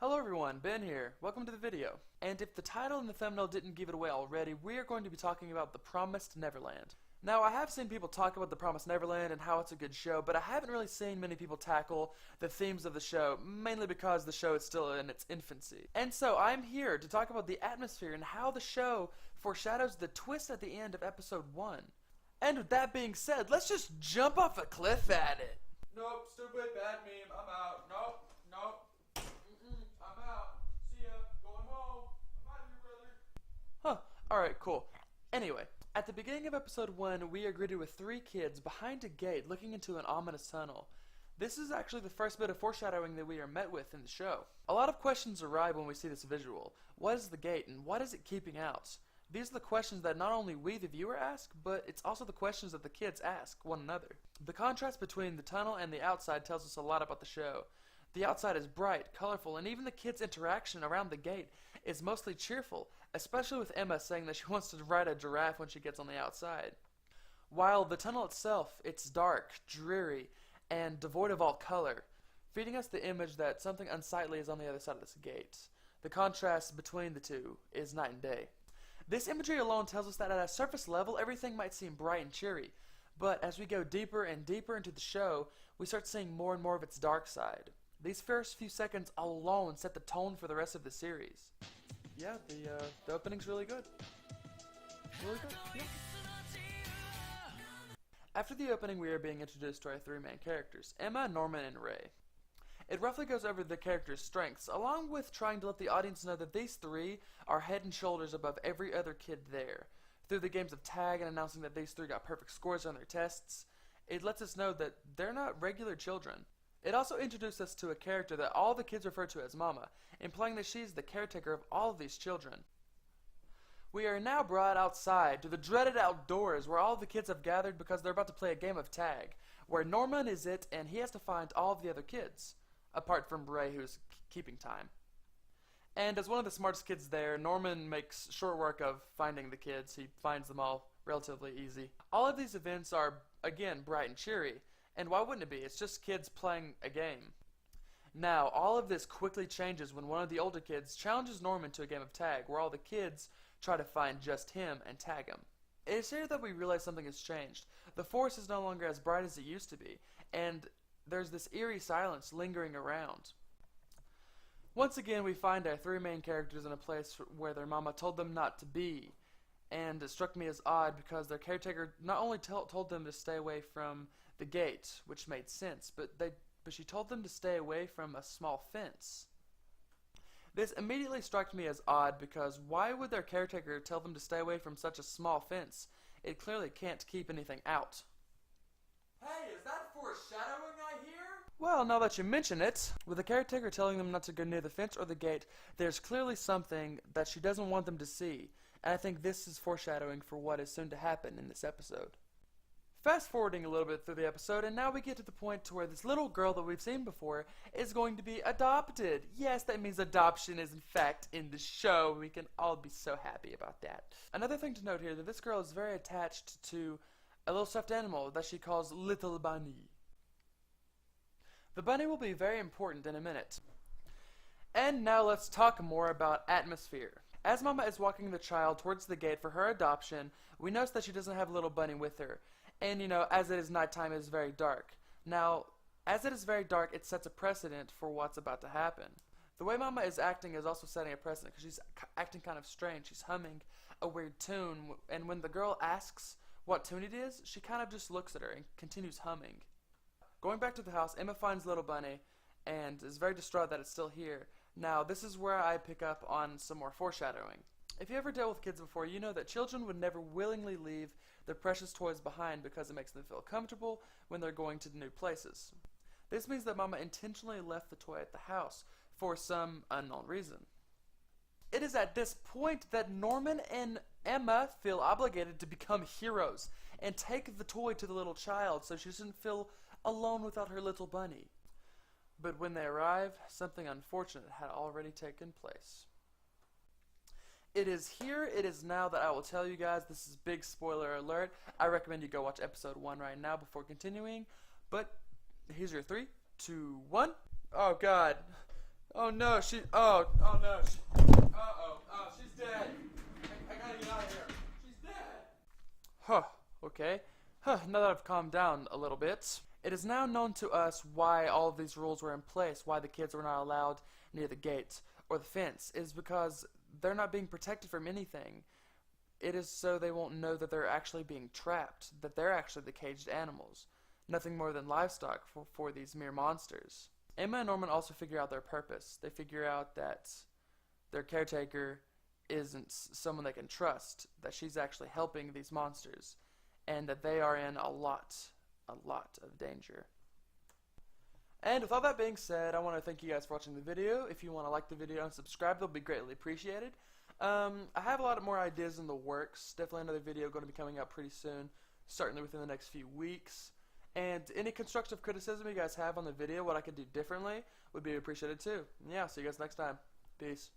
Hello everyone, Ben here. Welcome to the video. And if the title and the thumbnail didn't give it away already, we are going to be talking about The Promised Neverland. Now, I have seen people talk about The Promised Neverland and how it's a good show, but I haven't really seen many people tackle the themes of the show, mainly because the show is still in its infancy. And so, I'm here to talk about the atmosphere and how the show foreshadows the twist at the end of episode 1. And with that being said, let's just jump off a cliff at it. Nope, stupid, bad meme, I'm out. Nope, nope. I'm out. See ya. Going home. I'm out of here, brother. Huh. Alright, cool. Anyway, at the beginning of episode 1, we are greeted with 3 kids behind a gate looking into an ominous tunnel. This is actually the first bit of foreshadowing that we are met with in the show. A lot of questions arrive when we see this visual. What is the gate and what is it keeping out? These are the questions that not only we, the viewer, ask, but it's also the questions that the kids ask one another. The contrast between the tunnel and the outside tells us a lot about the show. The outside is bright, colorful, and even the kids' interaction around the gate is mostly cheerful, especially with Emma saying that she wants to ride a giraffe when she gets on the outside. While the tunnel itself, it's dark, dreary, and devoid of all color, feeding us the image that something unsightly is on the other side of this gate. The contrast between the two is night and day. This imagery alone tells us that at a surface level, everything might seem bright and cheery, but as we go deeper and deeper into the show, we start seeing more and more of its dark side. These first few seconds alone set the tone for the rest of the series. Yeah, the opening's really good. Really good, yeah. After the opening, we are being introduced to our 3 main characters, Emma, Norman, and Ray. It roughly goes over the characters' strengths, along with trying to let the audience know that these 3 are head and shoulders above every other kid there. Through the games of tag and announcing that these 3 got perfect scores on their tests, it lets us know that they're not regular children. It also introduced us to a character that all the kids refer to as Mama, implying that she's the caretaker of all of these children. We are now brought outside to the dreaded outdoors where all the kids have gathered because they're about to play a game of tag, where Norman is it and he has to find all of the other kids, apart from Ray who's keeping time. And as one of the smartest kids there, Norman makes short work of finding the kids. He finds them all relatively easy. All of these events are, again, bright and cheery. And why wouldn't it be? It's just kids playing a game. Now, all of this quickly changes when one of the older kids challenges Norman to a game of tag, where all the kids try to find just him and tag him. It is here that we realize something has changed. The forest is no longer as bright as it used to be, and there's this eerie silence lingering around. Once again, we find our 3 main characters in a place where their mama told them not to be, and it struck me as odd because their caretaker not only told them to stay away from the gate, which made sense, but she told them to stay away from a small fence. This immediately struck me as odd because why would their caretaker tell them to stay away from such a small fence? It clearly can't keep anything out. Hey, is that foreshadowing I hear? Well, now that you mention it, with the caretaker telling them not to go near the fence or the gate, there's clearly something that she doesn't want them to see, and I think this is foreshadowing for what is soon to happen in this episode. Fast forwarding a little bit through the episode, and now we get to the point to where this little girl that we've seen before is going to be adopted. Yes, that means adoption is in fact in the show. We can all be so happy about that. Another thing to note here, that this girl is very attached to a little stuffed animal that she calls Little Bunny. The bunny will be very important in a minute. And now let's talk more about atmosphere. As Mama is walking the child towards the gate for her adoption, we notice that she doesn't have Little Bunny with her. And, you know, as it is nighttime, it is very dark. Now, as it is very dark, it sets a precedent for what's about to happen. The way Mama is acting is also setting a precedent because she's acting kind of strange. She's humming a weird tune, and when the girl asks what tune it is, she kind of just looks at her and continues humming. Going back to the house, Emma finds Little Bunny and is very distraught that it's still here. Now, this is where I pick up on some more foreshadowing. If you ever dealt with kids before, you know that children would never willingly leave their precious toys behind because it makes them feel comfortable when they're going to new places. This means that Mama intentionally left the toy at the house for some unknown reason. It is at this point that Norman and Emma feel obligated to become heroes and take the toy to the little child so she doesn't feel alone without her little bunny. But when they arrive, something unfortunate had already taken place. It is now that I will tell you guys. This is big spoiler alert. I recommend you go watch episode 1 right now before continuing. But here's your 3, 2, 1. Oh god. Oh no, oh no, she's dead. I gotta get out of here. She's dead. Huh, okay. Now that I've calmed down a little bit, it is now known to us why all of these rules were in place, why the kids were not allowed near the gate or the fence, is because they're not being protected from anything. It is so they won't know that they're actually being trapped, that they're actually the caged animals. Nothing more than livestock for these mere monsters. Emma and Norman also figure out their purpose. They figure out that their caretaker isn't someone they can trust, that she's actually helping these monsters, and that they are in a lot of danger. And with all that being said, I want to thank you guys for watching the video. If you want to like the video and subscribe, they'll be greatly appreciated. I have a lot more ideas in the works. Definitely another video going to be coming out pretty soon, certainly within the next few weeks. And any constructive criticism you guys have on the video, what I could do differently, would be appreciated too. And yeah, see you guys next time. Peace.